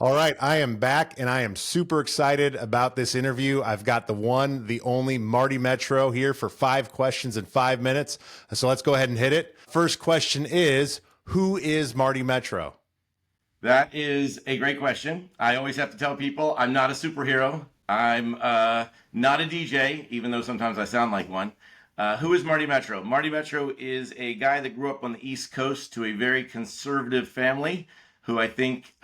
All right, I am back and I am super excited about this interview. I've got the one, the only Marty Metro here for 5 questions in 5 minutes. So let's go ahead and hit it. First question is, who is Marty Metro? That is a great question. I always have to tell people I'm not a superhero. I'm not a DJ, even though sometimes I sound like one. Who is Marty Metro? Marty Metro is a guy that grew up on the East Coast to a very conservative family who I think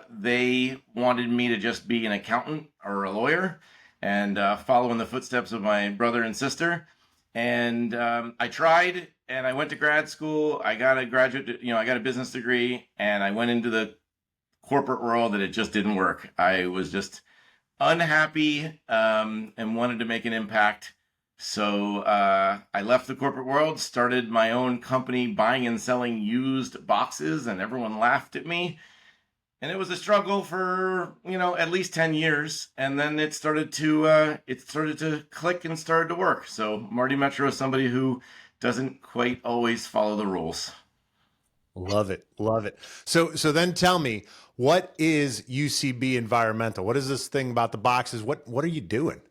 they wanted me to just be an accountant or a lawyer and follow in the footsteps of my brother and sister. And I tried, and I went to grad school. I got a graduate, I got a business degree, and I went into the corporate world, and it just didn't work. I was just unhappy and wanted to make an impact. So I left the corporate world, started my own company buying and selling used boxes, and everyone laughed at me. And it was a struggle for, at least 10 years. And then it started to click and started to work. So Marty Metro is somebody who doesn't quite always follow the rules. Love it. Love it. So then tell me, what is UCB Environmental? What is this thing about the boxes? What are you doing?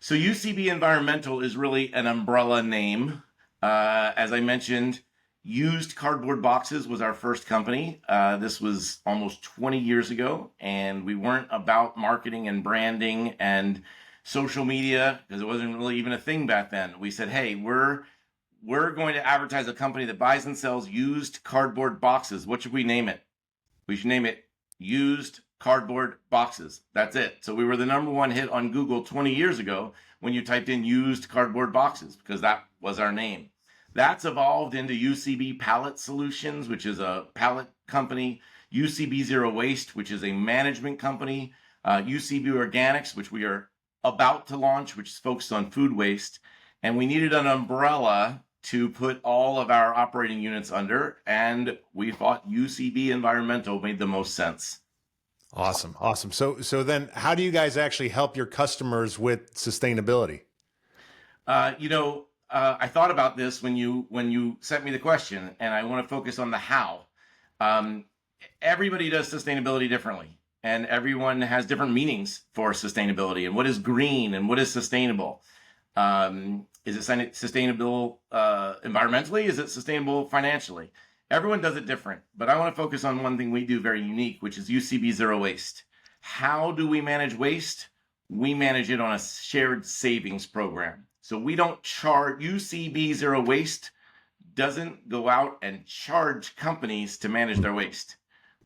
So UCB Environmental is really an umbrella name. As I mentioned, Used Cardboard Boxes was our first company. This was almost 20 years ago, and we weren't about marketing and branding and social media because it wasn't really even a thing back then. We said, hey, we're going to advertise a company that buys and sells used cardboard boxes. What should we name it? We should name it Used Cardboard Boxes. That's it. So we were the #1 hit on Google 20 years ago when you typed in used cardboard boxes because that was our name. That's evolved into UCB Pallet Solutions, which is a pallet company, UCB Zero Waste, which is a management company, UCB Organics, which we are about to launch, which is focused on food waste. And we needed an umbrella to put all of our operating units under, and we thought UCB Environmental made the most sense. Awesome. Awesome. So then how do you guys actually help your customers with sustainability? I thought about this when you sent me the question, and I want to focus on the how. Everybody does sustainability differently, and everyone has different meanings for sustainability and what is green and what is sustainable. Is it sustainable environmentally? Is it sustainable financially? Everyone does it different, but I want to focus on one thing we do very unique, which is UCB Zero Waste. How do we manage waste? We manage it on a shared savings program. So we don't charge. UCB Zero Waste doesn't go out and charge companies to manage their waste.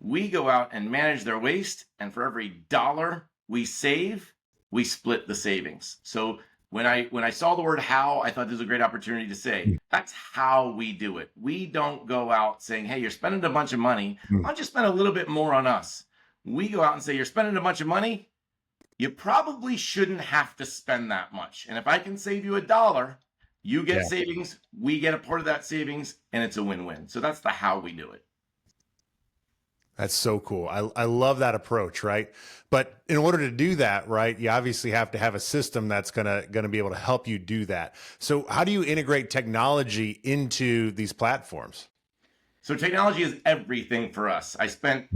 We go out and manage their waste, and for every dollar we save, we split the savings. So when I saw the word how, I thought this was a great opportunity to say, that's how we do it. We don't go out saying, hey, you're spending a bunch of money. Why don't you spend a little bit more on us? We go out and say, you're spending a bunch of money. You probably shouldn't have to spend that much. And if I can save you $1, you get savings, we get a part of that savings, and it's a win-win. So that's the how we do it. That's so cool. I love that approach, right? But in order to do that, right, you obviously have to have a system that's gonna be able to help you do that. So how do you integrate technology into these platforms? So technology is everything for us. I spent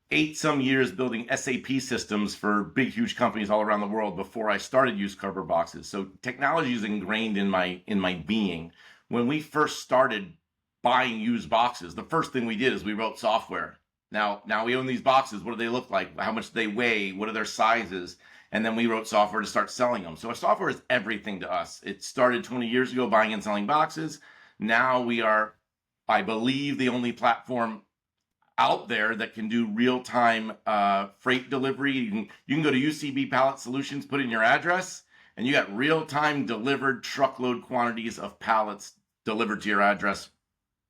8 some years building SAP systems for big, huge companies all around the world before I started Used Cardboard Boxes. So technology is ingrained in my being. When we first started buying used boxes, the first thing we did is we wrote software. Now we own these boxes. What do they look like? How much do they weigh? What are their sizes? And then we wrote software to start selling them. So our software is everything to us. It started 20 years ago buying and selling boxes. Now we are, I believe, the only platform out there that can do real-time freight delivery. You can go to UCB Pallet Solutions, put in your address, and you got real-time delivered truckload quantities of pallets delivered to your address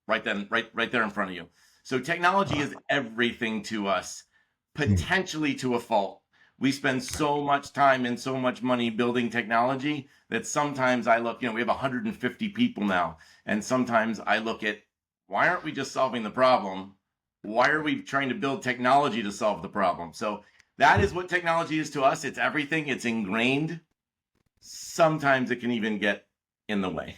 right there in front of you. So technology is everything to us, potentially to a fault. We spend so much time and so much money building technology that sometimes I look, we have 150 people now, and sometimes I look at, why aren't we just solving the problem? Why are we trying to build technology to solve the problem? So that is what technology is to us. It's everything. It's ingrained. Sometimes it can even get in the way.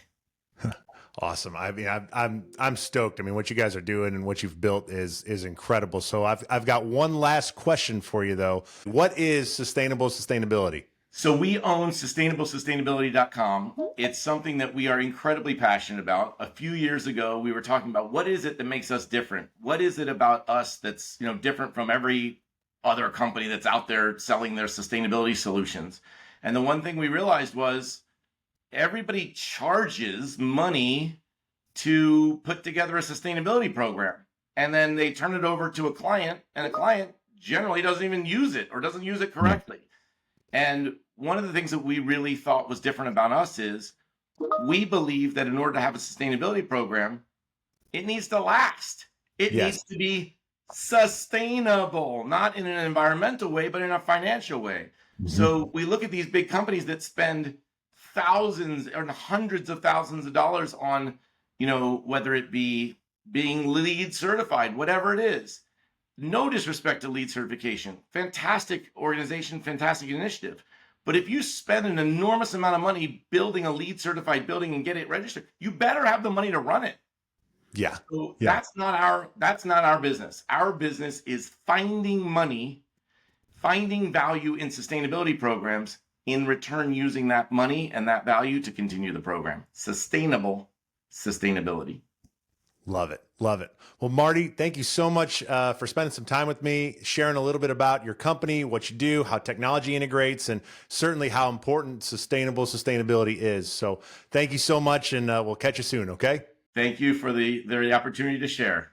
Awesome. I mean, I'm stoked. I mean, what you guys are doing and what you've built is incredible. So I've got one last question for you though. What is sustainable sustainability? So we own sustainablesustainability.com. It's something that we are incredibly passionate about. A few years ago, we were talking about what is it that makes us different? What is it about us that's, different from every other company that's out there selling their sustainability solutions? And the one thing we realized was everybody charges money to put together a sustainability program. And then they turn it over to a client, and a client generally doesn't even use it or doesn't use it correctly. And one of the things that we really thought was different about us is we believe that in order to have a sustainability program, it needs to last. It needs to be sustainable, not in an environmental way, but in a financial way. So we look at these big companies that spend thousands or hundreds of thousands of dollars on, whether it be being LEED certified, whatever it is. No disrespect to LEED certification. Fantastic organization, fantastic initiative. But if you spend an enormous amount of money building a LEED certified building and get it registered, you better have the money to run it. Yeah. So that's not our business. Our business is finding money, finding value in sustainability programs, in return using that money and that value to continue the program. Sustainable sustainability. Love it. Love it. Well, Marty, thank you so much for spending some time with me, sharing a little bit about your company, what you do, how technology integrates, and certainly how important sustainability is. So thank you so much, and we'll catch you soon, okay? Thank you for the opportunity to share.